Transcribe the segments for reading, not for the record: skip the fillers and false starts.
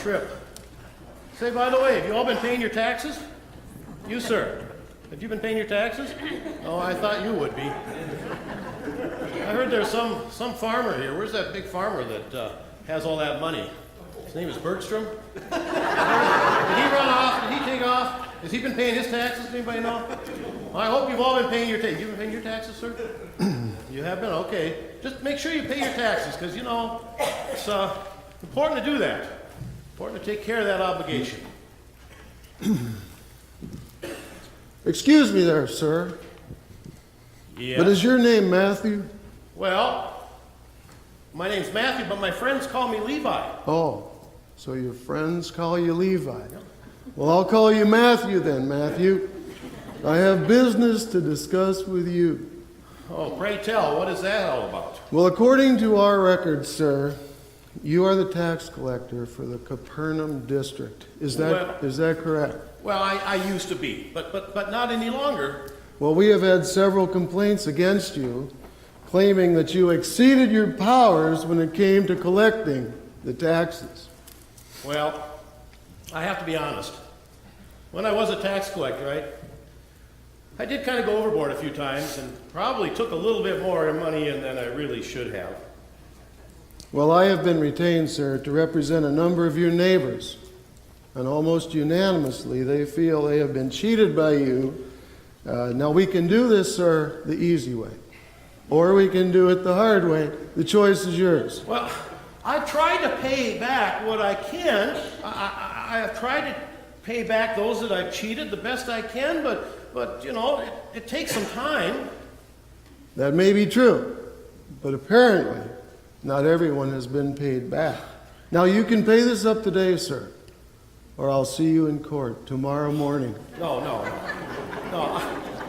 trip. Say, by the way, have you all been paying your taxes? You, sir, have you been paying your taxes? Oh, I thought you would be. I heard there's some farmer here. Where's that big farmer that has all that money? His name is Bergstrom. Did he run off? Did he take off? Has he been paying his taxes? Anybody know? Well, I hope you've all been paying your taxes. You've been paying your taxes, sir? You have been? Okay. Just make sure you pay your taxes, because, you know, it's important to do that. Important to take care of that obligation. Excuse me there, sir. Yeah. But is your name Matthew? Well, my name's Matthew, but my friends call me Levi. Oh, so your friends call you Levi. Well, I'll call you Matthew then, Matthew. I have business to discuss with you. Oh, pray tell, what is that all about? Well, according to our records, sir, you are the tax collector for the Capernaum district. Is that correct? Well, I used to be, but not any longer. Well, we have had several complaints against you, claiming that you exceeded your powers when it came to collecting the taxes. Well, I have to be honest. When I was a tax collector, I did kind of go overboard a few times and probably took a little bit more money in than I really should have. Well, I have been retained, sir, to represent a number of your neighbors, and almost unanimously they feel they have been cheated by you. Now, we can do this, sir, the easy way, or we can do it the hard way. The choice is yours. Well, I've tried to pay back what I can. I have tried to pay back those that I've cheated the best I can, but you know, it takes some time. That may be true, but apparently not everyone has been paid back. Now, you can pay this up today, sir, or I'll see you in court tomorrow morning. No,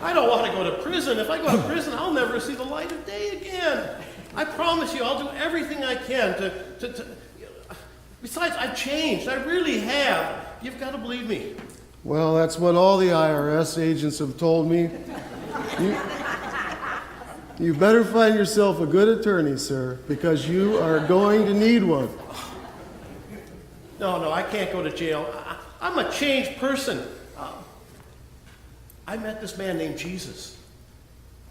I don't want to go to prison. If I go to prison, I'll never see the light of day again. I promise you, I'll do everything I can to Besides, I've changed. I really have. You've got to believe me. Well, that's what all the IRS agents have told me. You better find yourself a good attorney, sir, because you are going to need one. No, I can't go to jail. I'm a changed person. I met this man named Jesus.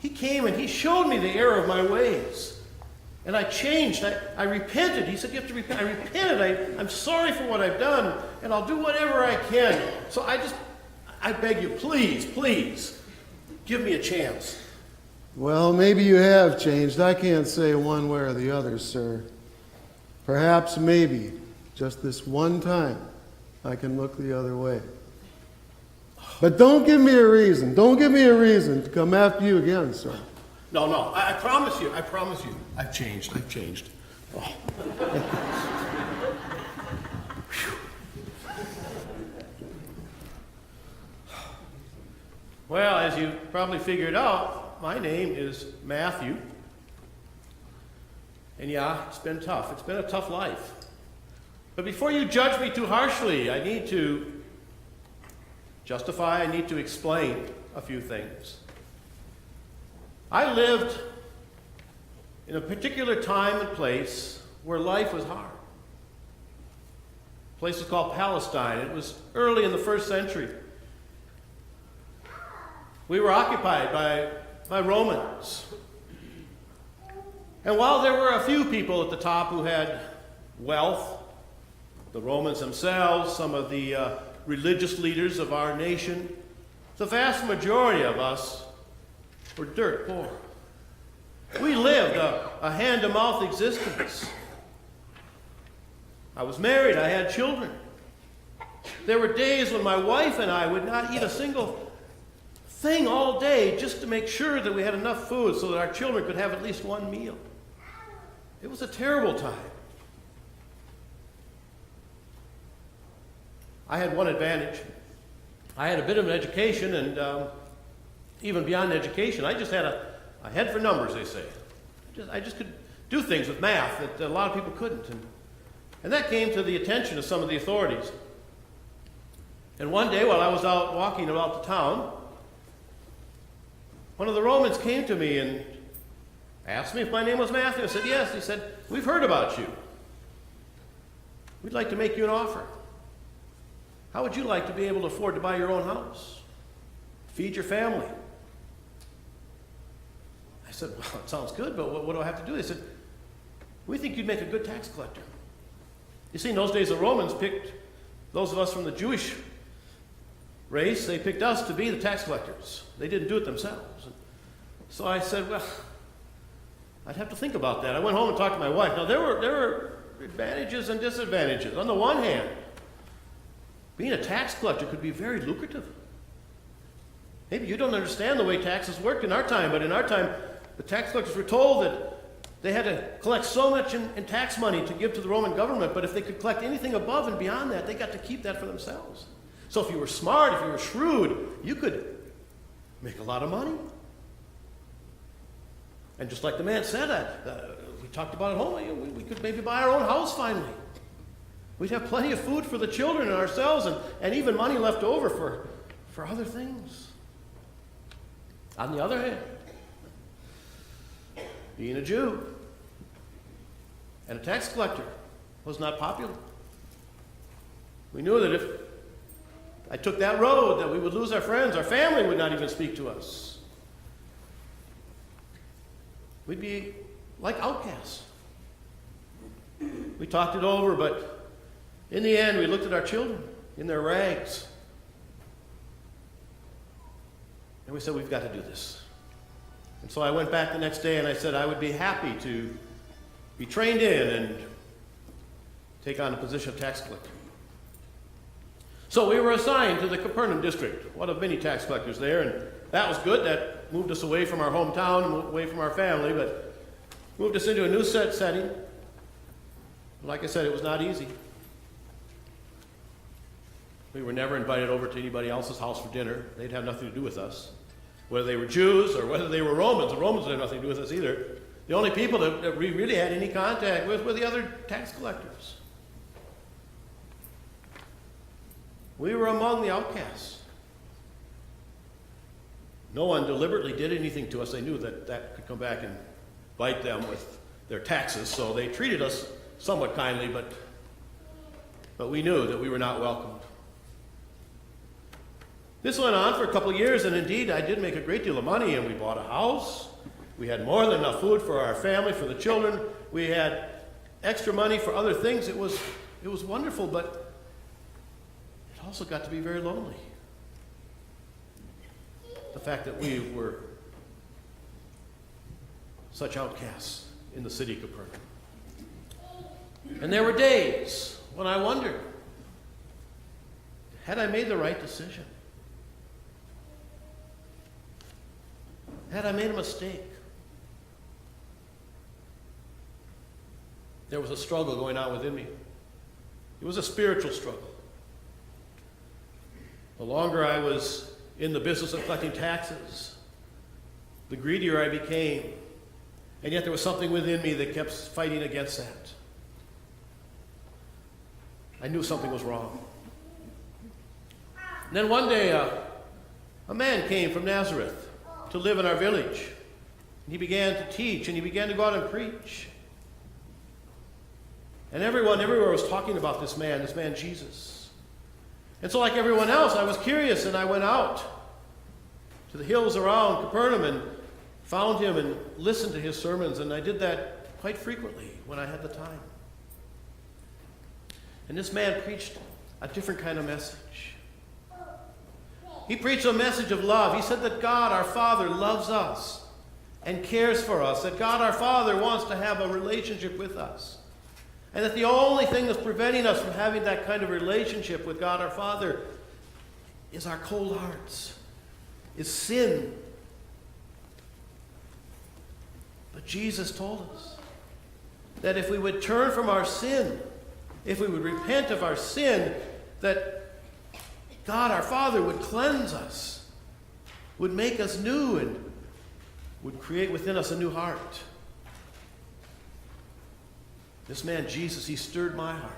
He came and he showed me the error of my ways. And I changed. I repented. He said, you have to repent. I repented. I'm sorry for what I've done, and I'll do whatever I can. So I beg you, please, give me a chance. Well, maybe you have changed. I can't say one way or the other, sir. Perhaps, maybe, just this one time, I can look the other way. But don't give me a reason. Don't give me a reason to come after you again, sir. No, I promise you, I've changed. Oh. Well, as you probably figured out, my name is Matthew. And yeah, it's been tough. It's been a tough life. But before you judge me too harshly, I need to justify, I need to explain a few things. I lived in a particular time and place where life was hard. The place was called Palestine. It was early in the 1st century. We were occupied by Romans. And while there were a few people at the top who had wealth, the Romans themselves, some of the religious leaders of our nation, the vast majority of us were dirt poor. We lived a hand-to-mouth existence. I was married. I had children. There were days when my wife and I would not eat a single thing all day just to make sure that we had enough food so that our children could have at least one meal. It was a terrible time. I had one advantage. I had a bit of an education, and even beyond education, I just had a head for numbers, they say. I just could do things with math that a lot of people couldn't. And that came to the attention of some of the authorities. And one day, while I was out walking about the town, one of the Romans came to me and asked me if my name was Matthew. I said, yes. He said, we've heard about you. we'd like to make you an offer. How would you like to be able to afford to buy your own house? Feed your family? I said, well, it sounds good, but what do I have to do? They said, we think you'd make a good tax collector. You see, in those days, the Romans picked those of us from the Jewish race, they picked us to be the tax collectors. They didn't do it themselves. And so I said, well, I'd have to think about that. I went home and talked to my wife. Now, there were advantages and disadvantages. On the one hand, being a tax collector could be very lucrative. Maybe you don't understand the way taxes work in our time, but in our time, the tax collectors were told that they had to collect so much in tax money to give to the Roman government, but if they could collect anything above and beyond that, they got to keep that for themselves. So if you were smart, if you were shrewd, you could make a lot of money. And just like the man said, we talked about at home, we could maybe buy our own house finally. We'd have plenty of food for the children and ourselves, and even money left over for other things. On the other hand, being a Jew and a tax collector was not popular. We knew that if I took that road, that we would lose our friends, our family would not even speak to us. We'd be like outcasts. We talked it over, but in the end, we looked at our children in their rags. And we said, we've got to do this. And so I went back the next day and I said I would be happy to be trained in and take on the position of tax collector. So we were assigned to the Capernaum district, one of many tax collectors there, and that was good. That moved us away from our hometown, away from our family, but moved us into a new setting. Like I said, it was not easy. We were never invited over to anybody else's house for dinner. They'd have nothing to do with us. Whether they were Jews or whether they were Romans, the Romans had nothing to do with us either. The only people that we really had any contact with were the other tax collectors. We were among the outcasts. No one deliberately did anything to us. They knew that that could come back and bite them with their taxes, so they treated us somewhat kindly, but we knew that we were not welcomed. This went on for a couple of years, and indeed, I did make a great deal of money, and we bought a house. We had more than enough food for our family, for the children. We had extra money for other things. It was wonderful, but it also got to be very lonely. The fact that we were such outcasts in the city of Capernaum. And there were days when I wondered, had I made the right decision? Had I made a mistake? There was a struggle going on within me. It was a spiritual struggle. The longer I was in the business of collecting taxes, the greedier I became. And yet there was something within me that kept fighting against that. I knew something was wrong. And then one day, a man came from Nazareth to live in our village. And he began to teach, and he began to go out and preach. And everyone everywhere was talking about this man Jesus. And so like everyone else, I was curious, and I went out to the hills around Capernaum and found him and listened to his sermons, and I did that quite frequently when I had the time. And this man preached a different kind of message. He preached a message of love. He said that God, our Father, loves us and cares for us, that God, our Father, wants to have a relationship with us, and that the only thing that's preventing us from having that kind of relationship with God, our Father, is our cold hearts, is sin. But Jesus told us that if we would turn from our sin, if we would repent of our sin, that God, our Father, would cleanse us, would make us new, and would create within us a new heart. This man, Jesus, he stirred my heart.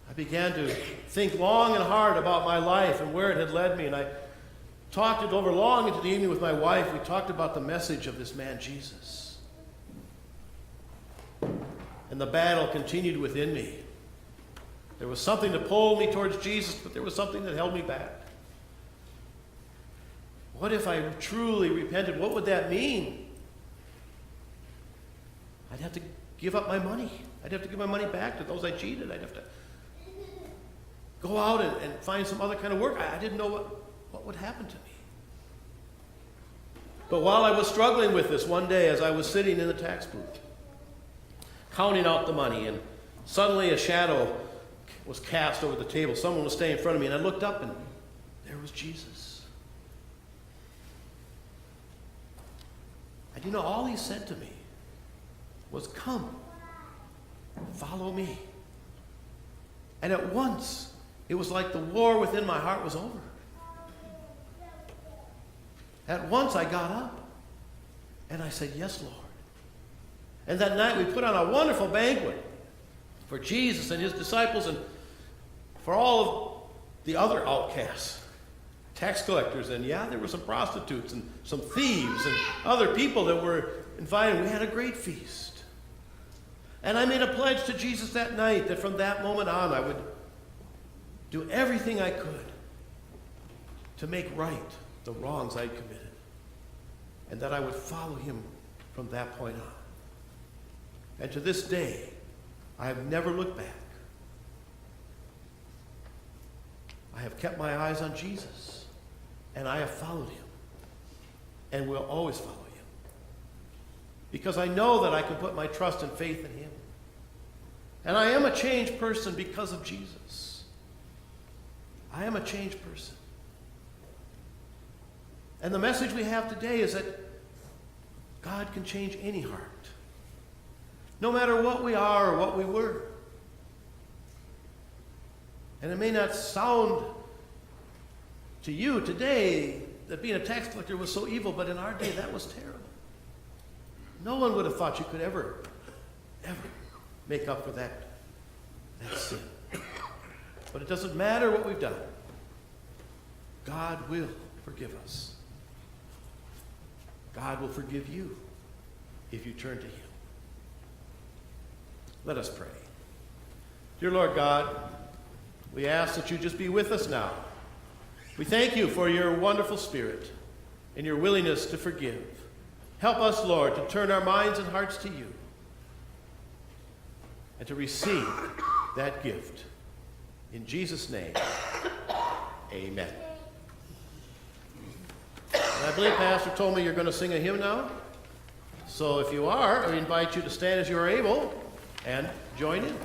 I began to think long and hard about my life and where it had led me, and I talked it over long into the evening with my wife. We talked about the message of this man, Jesus. And the battle continued within me. There was something that pulled me towards Jesus, but there was something that held me back. What if I truly repented? What would that mean? I'd have to give up my money. I'd have to give my money back to those I cheated. I'd have to go out and find some other kind of work. I didn't know what would happen to me. But while I was struggling with this, one day as I was sitting in the tax booth, counting out the money, and suddenly a shadow was cast over the table. Someone was standing in front of me, and I looked up, and there was Jesus. And you know, all he said to me was, "Come, follow me." And at once, it was like the war within my heart was over. At once I got up and I said, "Yes, Lord." And that night we put on a wonderful banquet for Jesus and his disciples and for all of the other outcasts, tax collectors, and yeah, there were some prostitutes and some thieves and other people that were invited. We had a great feast. And I made a pledge to Jesus that night that from that moment on I would do everything I could to make right the wrongs I'd committed, and that I would follow him from that point on. And to this day, I have never looked back. I have kept my eyes on Jesus, and I have followed him, and will always follow him, because I know that I can put my trust and faith in him. And I am a changed person because of Jesus. I am a changed person. And the message we have today is that God can change any heart, no matter what we are or what we were. And it may not sound to you today that being a tax collector was so evil, but in our day that was terrible. No one would have thought you could ever make up for that sin. But it doesn't matter what we've done. God will forgive us. God will forgive you if you turn to him. Let us pray. Dear Lord God, we ask that you just be with us now. We thank you for your wonderful Spirit and your willingness to forgive. Help us, Lord, to turn our minds and hearts to you and to receive that gift. In Jesus' name, amen. And I believe Pastor told me you're going to sing a hymn now. So if you are, I invite you to stand as you are able and join in.